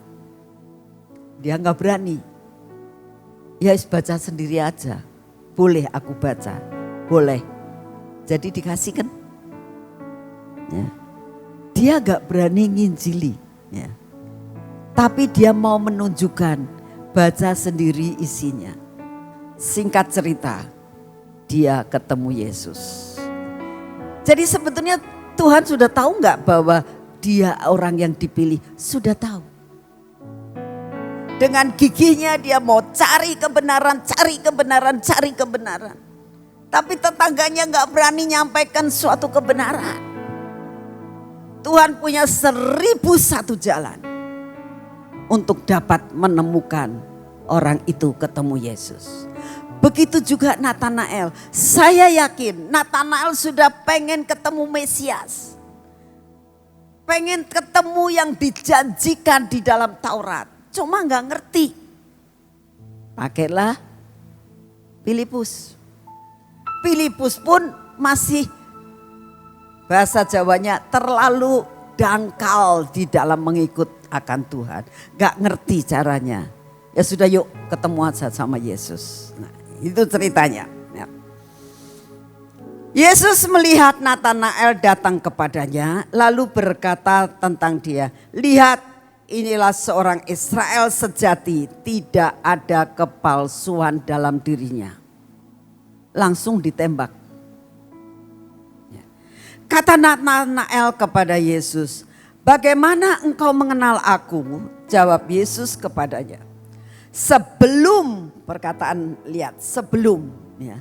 Dia gak berani. Ya baca sendiri aja. Boleh aku baca. Boleh. Jadi dikasih kan? Ya. Dia gak berani nginjili. Ya. Tapi dia mau menunjukkan. Baca sendiri isinya. Singkat cerita. Dia ketemu Yesus. Jadi sebetulnya Tuhan sudah tahu enggak bahwa dia orang yang dipilih? Sudah tahu. Dengan gigihnya dia mau cari kebenaran. Tapi tetangganya enggak berani nyampaikan suatu kebenaran. Tuhan punya 1001 jalan untuk dapat menemukan orang itu ketemu Yesus. Begitu juga Natanael. Saya yakin Natanael sudah pengen ketemu Mesias. Pengen ketemu yang dijanjikan di dalam Taurat. Cuma gak ngerti. Pakailah Filipus. Filipus pun masih bahasa Jawanya terlalu dangkal di dalam mengikut akan Tuhan. Gak ngerti caranya. Ya sudah yuk ketemu aja sama Yesus. Nah, itu ceritanya. Ya. Yesus melihat Natanael datang kepadanya lalu berkata tentang dia. Lihat inilah seorang Israel sejati, tidak ada kepalsuan dalam dirinya. Langsung ditembak. Ya. Kata Natanael kepada Yesus, bagaimana engkau mengenal aku? Jawab Yesus kepadanya. Sebelum perkataan lihat sebelum ya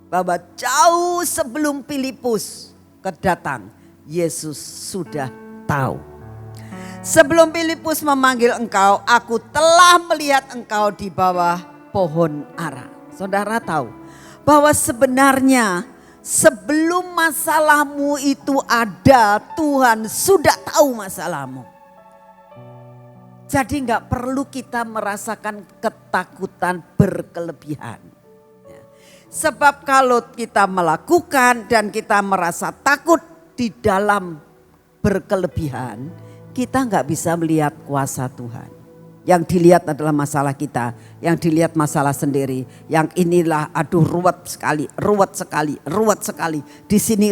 bahwa jauh sebelum Filipus kedatang Yesus sudah tahu. Sebelum Filipus memanggil engkau, aku telah melihat engkau di bawah pohon ara. Saudara tahu bahwa sebenarnya sebelum masalahmu itu ada, Tuhan sudah tahu masalahmu. Jadi enggak perlu kita merasakan ketakutan berkelebihan. Sebab kalau kita melakukan dan kita merasa takut di dalam berkelebihan, kita enggak bisa melihat kuasa Tuhan. Yang dilihat adalah masalah kita, yang dilihat masalah sendiri. Yang inilah aduh ruwet sekali. Di sini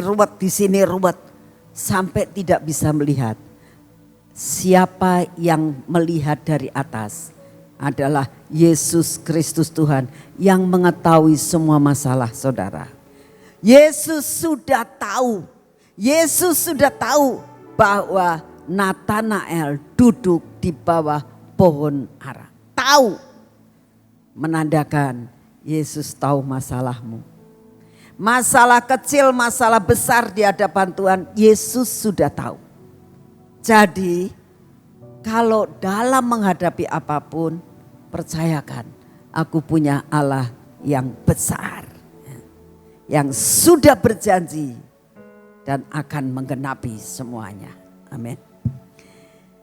ruwet. Sampai tidak bisa melihat. Siapa yang melihat dari atas adalah Yesus Kristus Tuhan yang mengetahui semua masalah saudara. Yesus sudah tahu bahwa Natanael duduk di bawah pohon ara. Tahu, menandakan Yesus tahu masalahmu. Masalah kecil, masalah besar di hadapan Tuhan, Yesus sudah tahu. Jadi kalau dalam menghadapi apapun, percayakan aku punya Allah yang besar. yang sudah berjanji dan akan menggenapi semuanya. Amin.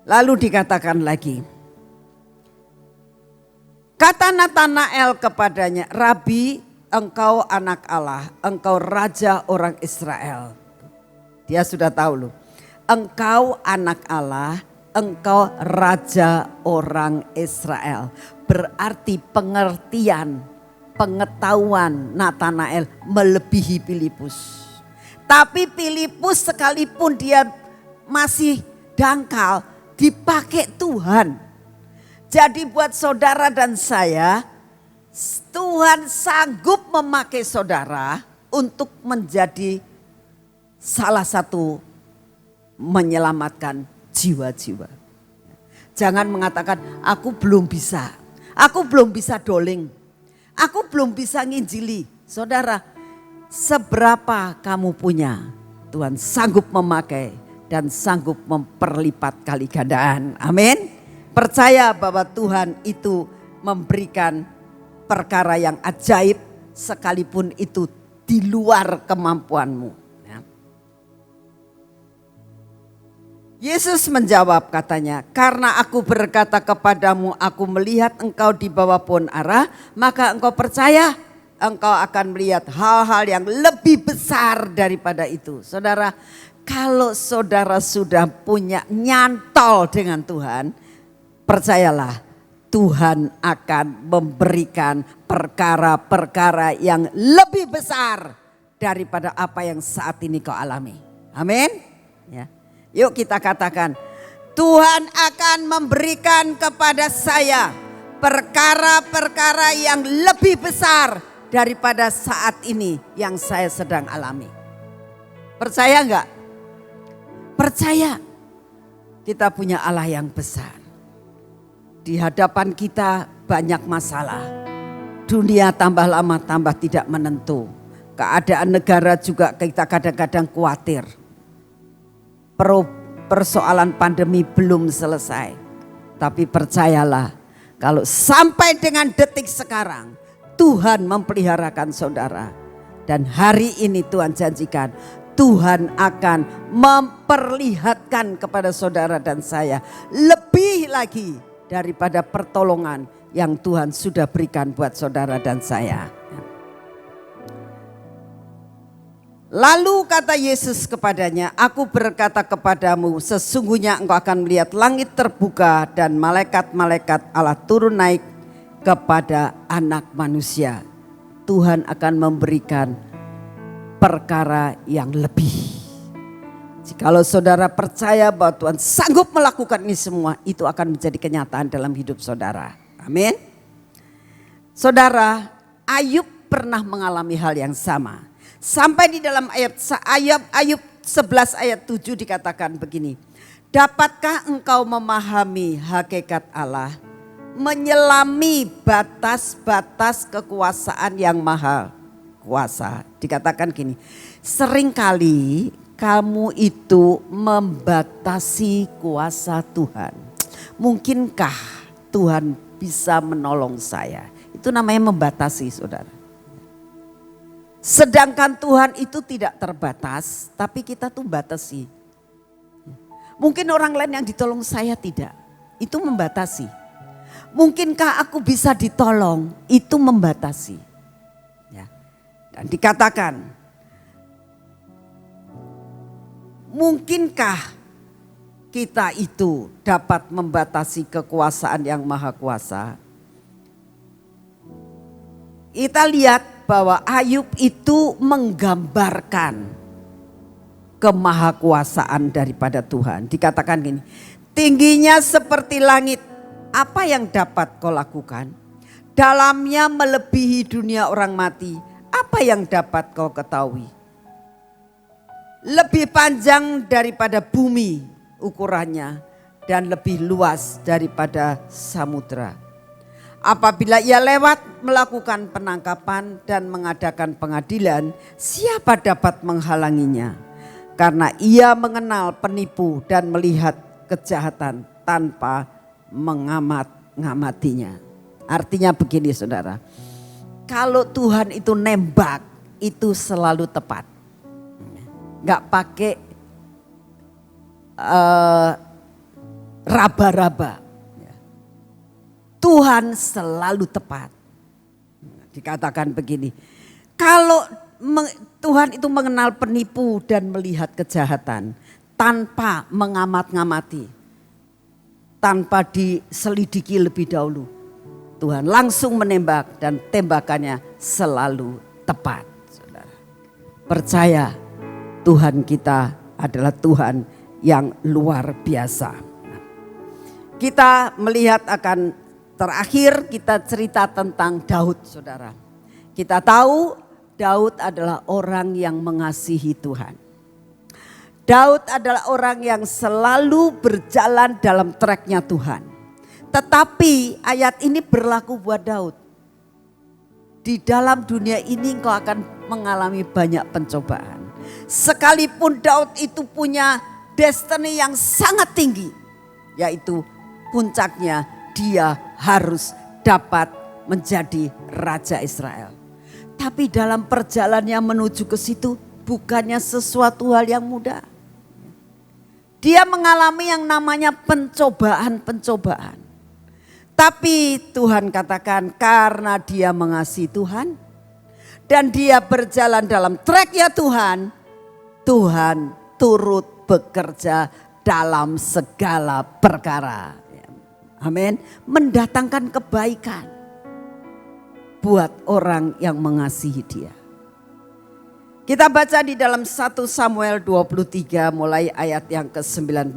Lalu dikatakan lagi, kata Natanael kepadanya, Rabi, engkau anak Allah, engkau raja orang Israel. Dia sudah tahu loh, engkau anak Allah, engkau raja orang Israel. Berarti pengertian, pengetahuan Natanael melebihi Filipus. Tapi Filipus sekalipun dia masih dangkal, dipakai Tuhan. Jadi buat saudara dan saya, Tuhan sanggup memakai saudara untuk menjadi salah satu menyelamatkan jiwa-jiwa. Jangan mengatakan aku belum bisa doling, aku belum bisa nginjili. Saudara, seberapa kamu punya, Tuhan sanggup memakai dan sanggup memperlipat kali gandaan. Amin. Percaya bahwa Tuhan itu memberikan perkara yang ajaib sekalipun itu di luar kemampuanmu. Ya. Yesus menjawab katanya, karena aku berkata kepadamu, aku melihat engkau di bawah pohon ara, maka engkau percaya engkau akan melihat hal-hal yang lebih besar daripada itu. Saudara, kalau saudara sudah punya nyantol dengan Tuhan, percayalah Tuhan akan memberikan perkara-perkara yang lebih besar daripada apa yang saat ini kau alami. Amin. Ya. Yuk kita katakan, Tuhan akan memberikan kepada saya perkara-perkara yang lebih besar daripada saat ini yang saya sedang alami. Percaya enggak? Percaya. Kita punya Allah yang besar. Di hadapan kita banyak masalah. Dunia tambah lama tambah tidak menentu. Keadaan negara juga kita kadang-kadang khawatir. Persoalan pandemi belum selesai. Tapi percayalah, kalau sampai dengan detik sekarang, Tuhan memeliharakan saudara. Dan hari ini Tuhan janjikan, Tuhan akan memperlihatkan kepada saudara dan saya lebih lagi daripada pertolongan yang Tuhan sudah berikan buat saudara dan saya. Lalu kata Yesus kepadanya, aku berkata kepadamu, sesungguhnya engkau akan melihat langit terbuka dan malaikat-malaikat Allah turun naik kepada anak manusia. Tuhan akan memberikan perkara yang lebih. Jikalau saudara percaya bahwa Tuhan sanggup melakukan ini semua, itu akan menjadi kenyataan dalam hidup saudara. Amin. Saudara, Ayub pernah mengalami hal yang sama. Sampai di dalam Ayub 11 ayat 7 dikatakan begini. Dapatkah engkau memahami hakikat Allah? Menyelami batas-batas kekuasaan yang maha kuasa. Dikatakan gini, seringkali kamu itu membatasi kuasa Tuhan. Mungkinkah Tuhan bisa menolong saya? Itu namanya membatasi, saudara. Sedangkan Tuhan itu tidak terbatas, tapi kita tuh batasi. Mungkin orang lain yang ditolong saya tidak, itu membatasi. Mungkinkah aku bisa ditolong? Itu membatasi. Ya. Dan dikatakan, mungkinkah kita itu dapat membatasi kekuasaan yang maha kuasa? Kita lihat bahwa Ayub itu menggambarkan kemahakuasaan daripada Tuhan. Dikatakan gini, tingginya seperti langit, apa yang dapat kau lakukan? Dalamnya melebihi dunia orang mati, apa yang dapat kau ketahui? Lebih panjang daripada bumi ukurannya dan lebih luas daripada samudra. Apabila ia lewat melakukan penangkapan dan mengadakan pengadilan, siapa dapat menghalanginya? Karena ia mengenal penipu dan melihat kejahatan tanpa mengamati-ngamatinya. Artinya begini saudara, kalau Tuhan itu nembak, itu selalu tepat. Gak pakai raba-raba. Tuhan selalu tepat. Dikatakan begini, kalau Tuhan itu mengenal penipu dan melihat kejahatan tanpa mengamat-ngamati, tanpa diselidiki lebih dahulu. Tuhan langsung menembak dan tembakannya selalu tepat. Saudara. Percaya Tuhan kita adalah Tuhan yang luar biasa. Kita melihat akan terakhir kita cerita tentang Daud, saudara. Kita tahu Daud adalah orang yang mengasihi Tuhan. Daud adalah orang yang selalu berjalan dalam tracknya Tuhan. Tetapi ayat ini berlaku buat Daud. Di dalam dunia ini engkau akan mengalami banyak pencobaan. Sekalipun Daud itu punya destiny yang sangat tinggi. Yaitu puncaknya dia harus dapat menjadi Raja Israel. Tapi dalam perjalanannya menuju ke situ bukannya sesuatu hal yang mudah. Dia mengalami yang namanya pencobaan-pencobaan. Tapi Tuhan katakan karena dia mengasihi Tuhan dan dia berjalan dalam tracknya Tuhan, Tuhan turut bekerja dalam segala perkara. Amin. Mendatangkan kebaikan buat orang yang mengasihi dia. Kita baca di dalam 1 Samuel 23 mulai ayat yang ke-19.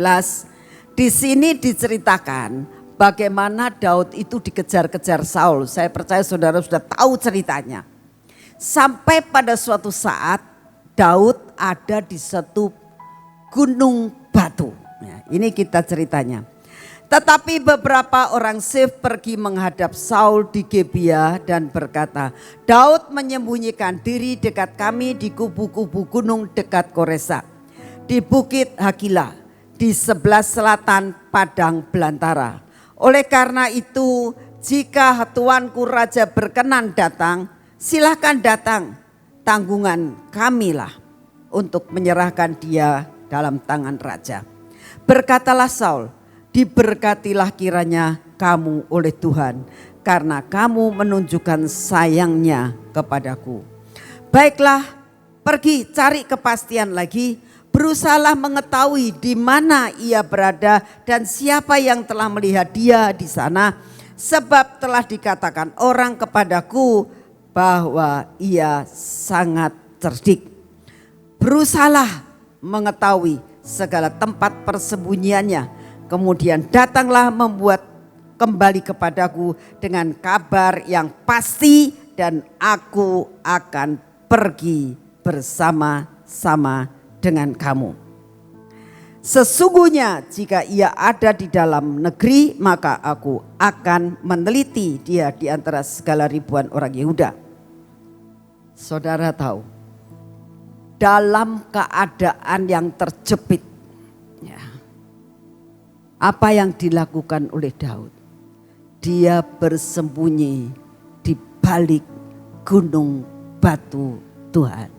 Di sini diceritakan bagaimana Daud itu dikejar-kejar Saul. Saya percaya saudara sudah tahu ceritanya. Sampai pada suatu saat Daud ada di satu gunung batu. Ya, ini kita ceritanya. Tetapi beberapa orang Sif pergi menghadap Saul di Gebia dan berkata, Daud menyembunyikan diri dekat kami di kubu-kubu gunung dekat Koresa, di bukit Hakila, di sebelah selatan padang belantara. Oleh karena itu, jika tuanku raja berkenan datang, silahkan datang, tanggungan kamilah untuk menyerahkan dia dalam tangan raja. Berkatalah Saul, diberkatilah kiranya kamu oleh Tuhan karena kamu menunjukkan sayangnya kepadaku. Baiklah, pergi cari kepastian lagi, berusahalah mengetahui di mana ia berada dan siapa yang telah melihat dia di sana, sebab telah dikatakan orang kepadaku bahwa ia sangat cerdik. Berusahalah mengetahui segala tempat persembunyiannya. Kemudian datanglah membuat kembali kepadaku dengan kabar yang pasti dan aku akan pergi bersama-sama dengan kamu. Sesungguhnya jika ia ada di dalam negeri maka aku akan meneliti dia di antara segala ribuan orang Yehuda. Saudara tahu, dalam keadaan yang terjepit, ya, apa yang dilakukan oleh Daud? Dia bersembunyi di balik gunung batu Tuhan.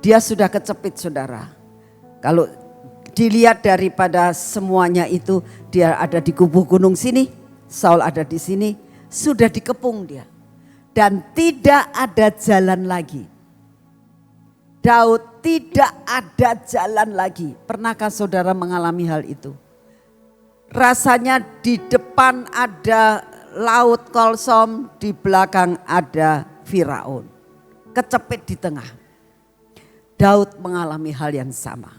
Dia sudah kecepit, saudara. Kalau dilihat daripada semuanya itu, dia ada di kubu gunung sini, Saul ada di sini, sudah dikepung dia. Dan tidak ada jalan lagi. Daud tidak ada jalan lagi. Pernahkah saudara mengalami hal itu? Rasanya di depan ada laut Kolsom, di belakang ada Firaun. Kecepit di tengah. Daud mengalami hal yang sama.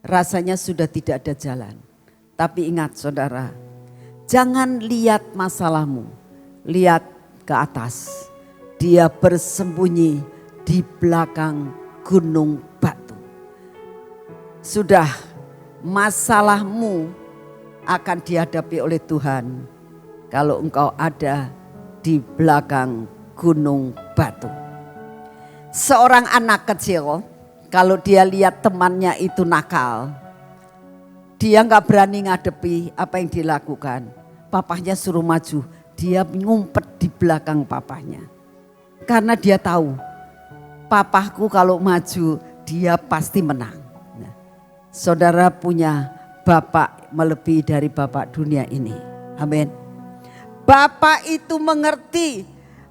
Rasanya sudah tidak ada jalan. Tapi ingat saudara, jangan lihat masalahmu, lihat ke atas. Dia bersembunyi di belakang gunung batu. Sudah, masalahmu akan dihadapi oleh Tuhan kalau engkau ada di belakang gunung batu. Seorang anak kecil, kalau dia lihat temannya itu nakal, dia gak berani ngadepi apa yang dilakukan. Papahnya suruh maju, dia ngumpet di belakang papahnya. Karena dia tahu Papaku kalau maju dia pasti menang. Nah, saudara punya Bapak melebihi dari Bapak dunia ini. Amin. Bapak itu mengerti,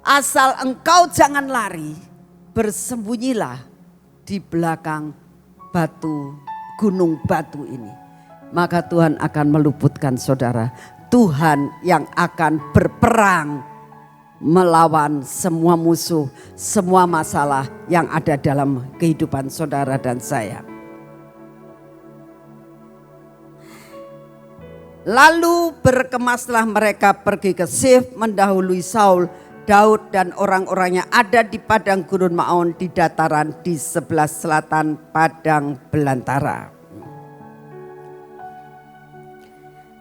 asal engkau jangan lari, bersembunyilah di belakang batu, gunung batu ini. Maka Tuhan akan meluputkan saudara. Tuhan yang akan berperang melawan semua musuh, semua masalah yang ada dalam kehidupan saudara dan saya. Lalu berkemaslah mereka pergi ke Sif, mendahului Saul. Daud dan orang-orangnya ada di padang gurun Maon, di dataran di sebelah selatan padang belantara.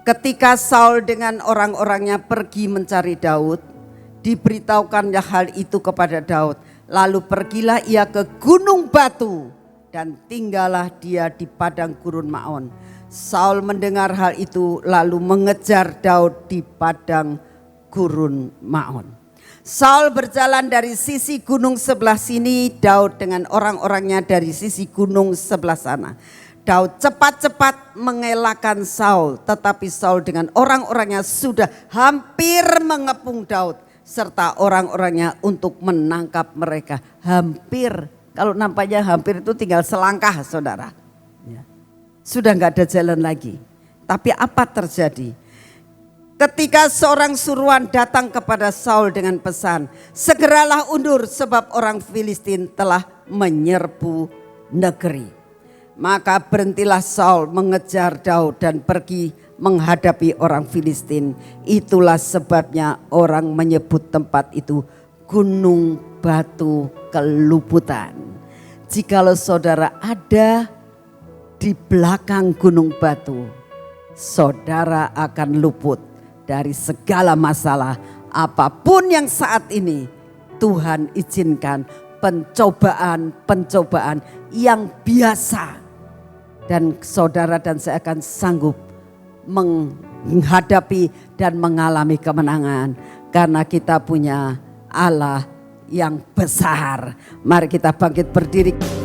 Ketika Saul dengan orang-orangnya pergi mencari Daud, diberitahukannya hal itu kepada Daud. Lalu pergilah ia ke gunung batu dan tinggallah dia di padang gurun Maon. Saul mendengar hal itu lalu mengejar Daud di padang gurun Maon. Saul berjalan dari sisi gunung sebelah sini, Daud dengan orang-orangnya dari sisi gunung sebelah sana. Daud cepat-cepat mengelakkan Saul, tetapi Saul dengan orang-orangnya sudah hampir mengepung Daud serta orang-orangnya untuk menangkap mereka. Hampir, kalau nampaknya hampir itu tinggal selangkah saudara. Sudah nggak ada jalan lagi. Tapi apa terjadi? Ketika seorang suruhan datang kepada Saul dengan pesan, segeralah undur sebab orang Filistin telah menyerbu negeri. Maka berhentilah Saul mengejar Daud dan pergi menghadapi orang Filistin. Itulah sebabnya orang menyebut tempat itu Gunung Batu Keluputan. Jikalau saudara ada di belakang gunung batu, saudara akan luput dari segala masalah. Apapun yang saat ini Tuhan izinkan, pencobaan yang biasa, dan saudara dan saya akan sanggup menghadapi dan mengalami kemenangan karena kita punya Allah yang besar. Mari kita bangkit berdiri.